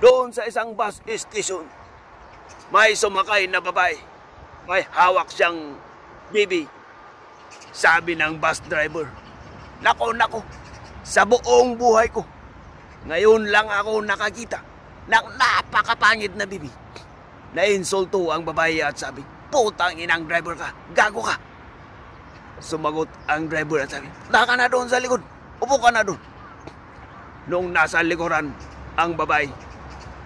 Doon sa isang bus station, may sumakay na babae. May hawak siyang baby. Sabi ng bus driver, nako, sa buong buhay ko, ngayon lang ako nakakita ng napakapangit na baby. Nainsulto ang babae at sabi, putang inang driver ka, gago ka. Sumagot ang driver at sabi, punta ka na doon sa likod, upo ka na doon. Nung nasa likuran ang babae,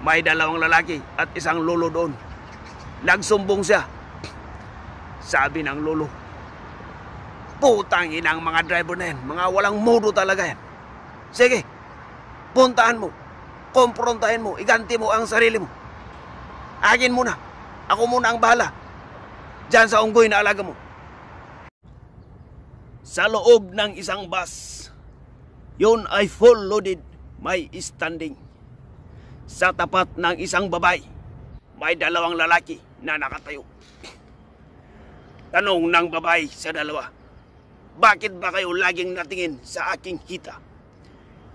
may dalawang lalaki at isang lolo doon. Nagsumbong siya. Sabi ng lolo, putang inang mga driver na yan, mga walang mudo talaga yan. Sige, puntahan mo, komprontahin mo, iganti mo ang sarili mo. Akin muna, ako muna ang bahala diyan sa unggoy na alaga mo. Sa loob ng isang bus, yun ay full loaded, may standing. Sa tapat ng isang babae, may dalawang lalaki na nakatayo. Tanong ng babae sa dalawa, bakit ba kayo laging natingin sa aking hita?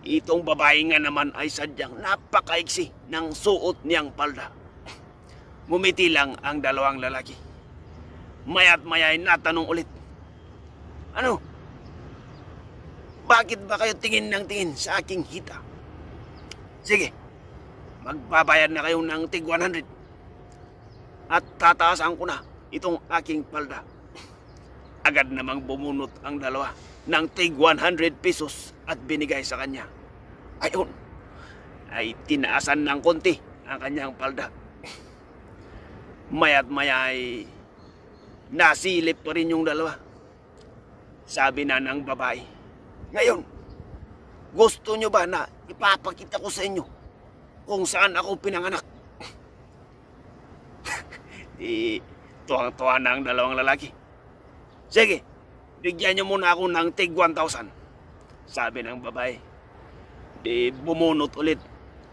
Itong babae nga naman ay sadyang napakaiksi ng suot niyang palda. Ngumiti lang ang dalawang lalaki. Maya't maya ay natanong ulit, ano? Bakit ba kayo tingin ng tingin sa aking hita? Sige, magbabayad na kayo ng tig 100 at tataasan ko na itong aking palda. Agad namang bumunot ang dalawa ng tig 100 pesos at binigay sa kanya. Ayon, ay tinaasan ng konti ang kanyang palda. Maya't maya ay nasilip pa rin yung dalawa. Sabi na ng babae, ngayon, gusto nyo ba na ipapakita ko sa inyo kung saan ako pinanganak? Di tuwang-tuwa na ang dalawang lalaki. Sige, bigyan nyo muna ako ng tig 1,000. Sabi ng babae. Di bumunot ulit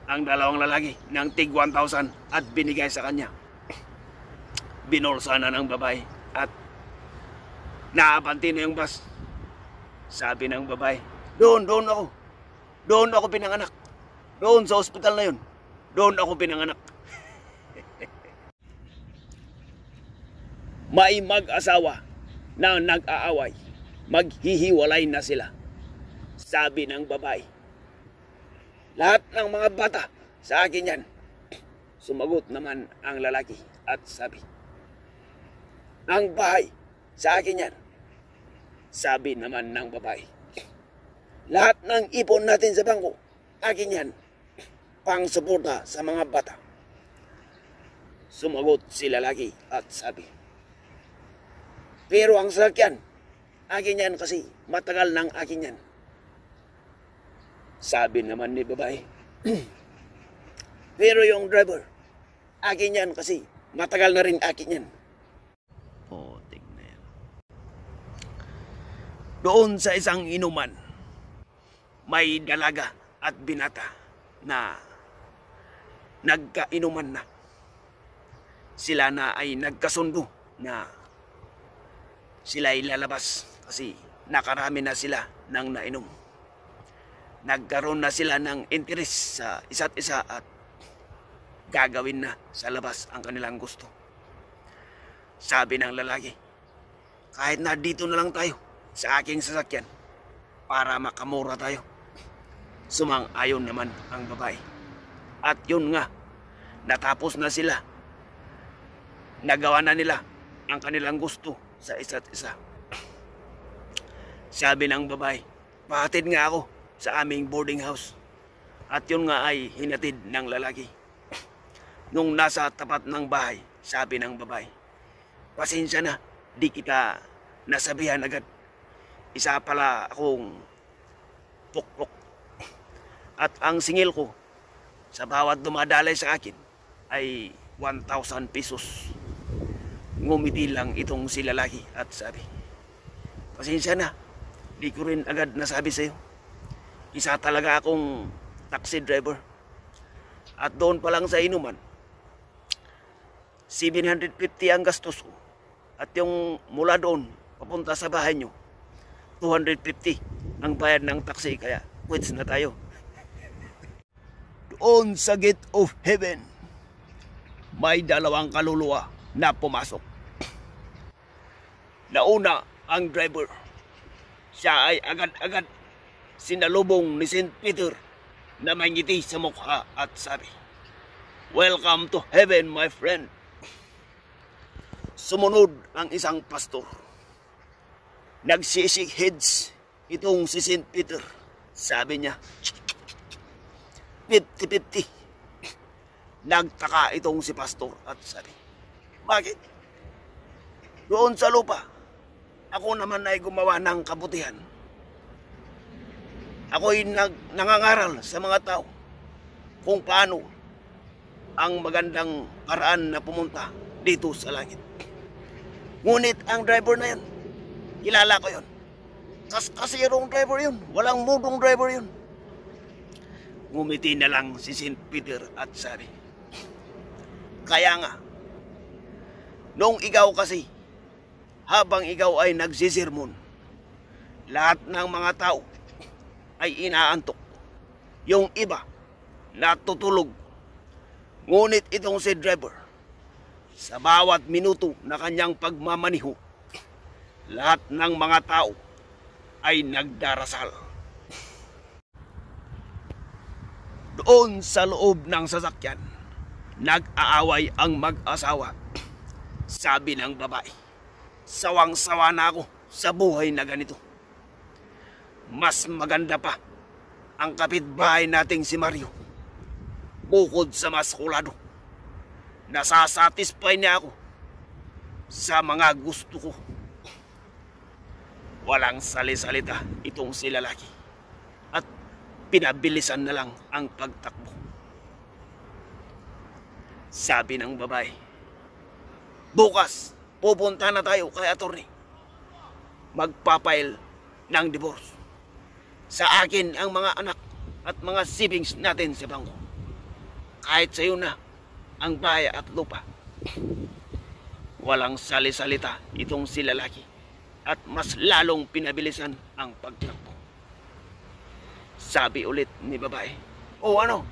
ang dalawang lalaki ng tig 1,000 at binigay sa kanya. Binulsa na ng babae at naabanti na yung bus. Sabi ng babae, doon ako. Doon ako pinanganak. Doon sa ospital na yun. Doon ako pinanganak. May mag-asawa na nag-aaway. Maghihiwalay na sila. Sabi ng babae, lahat ng mga bata sa akin yan. Sumagot naman ang lalaki at sabi, ang bahay sa akin yan. Sabi naman ng babae, lahat ng ipon natin sa bangko, akin yan. Pang-suporta sa mga bata. Sumagot si lalaki at sabi, pero ang sasakyan, akin yan kasi matagal ng akin yan. Sabi naman ni babae, pero yung driver, akin yan kasi matagal na rin akin yan. Doon sa isang inuman, may dalaga at binata na nagkainuman na. Sila na ay nagkasundo na sila ay lalabas kasi nakarami na sila ng nainom. Nagkaroon na sila ng interes sa isa't isa at gagawin na sa labas ang kanilang gusto. Sabi ng lalaki, kahit na dito na lang tayo sa aking sasakyan para makamura tayo. Sumang-ayon naman ang babae. At yun nga, natapos na sila. Nagawa na nila ang kanilang gusto sa isa't isa. Sabi ng babae, pahatid nga ako sa aming boarding house. At yun nga ay hinatid ng lalaki. Nung nasa tapat ng bahay, sabi ng babae, pasensya na, di kita nasabihan agad. Isa pala akong pukpok. At ang singil ko sa bawat dumadalay sa akin ay 1,000 pesos. Ngumiti lang itong si lalaki at sabi, pasensya na, di ko rin agad nasabi sa'yo. Isa talaga akong taxi driver. At doon pa lang sa inuman, 750 ang gastos ko. At yung mula doon, papunta sa bahay nyo, 250 ang bayad ng taxi, kaya quits na tayo. Doon sa gate of heaven, may dalawang kaluluwa na pumasok. Nauna ang driver. Siya ay agad-agad sinalubong ni St. Peter na may ngiti sa mukha at sabi, "Welcome to heaven, my friend." Sumunod ang isang pastor. Nagsisig heads itong si St. Peter. Sabi niya, 50-50. Nagtaka itong si pastor at sabi, "Bakit? Doon sa lupa, ako naman ay gumawa ng kabutihan. Ako'y nangangaral sa mga tao kung paano ang magandang paraan na pumunta dito sa langit. Ngunit ang driver na yun, kilala ko yun. Kasirong driver yun. Walang mudong driver yun." Ngumiti na lang si St. Peter at sabi, "Kaya nga, nung ikaw kasi, habang ikaw ay nagsisirmon, lahat ng mga tao ay inaantok. Yung iba, natutulog. Ngunit itong si driver, sa bawat minuto na kanyang pagmamaniho, lahat ng mga tao ay nagdarasal." Doon sa loob ng sasakyan, nag-aaway ang mag-asawa. Sabi ng babae, "Sawang-sawa na ako sa buhay na ganito. Mas maganda pa ang kapitbahay nating si Mario. Bukod sa maskulado, nasasatisfy niya ako sa mga gusto ko." Walang sali-salita itong si lalaki at pinabilisan na lang ang pagtakbo. Sabi ng babae, "Bukas, pupunta na tayo kay attorney. Magpapail ng divorce. Sa akin ang mga anak at mga savings natin sa bangko. Kahit sa iyo na ang bahay at lupa." Walang sali-salita itong si lalaki at mas lalong pinabilisan ang pagtakbo. Sabi ulit ni babae, "O ano?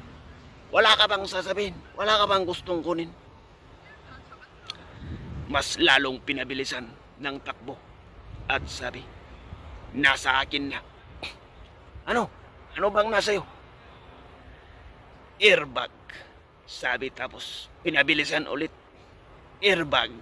Wala ka bang sasabihin? Wala ka bang gustong kunin?" Mas lalong pinabilisan ng takbo at sabi, "Nasa akin na." Ano? Ano bang nasa iyo?" "Airbag." Sabi tapos pinabilisan ulit, "Airbag."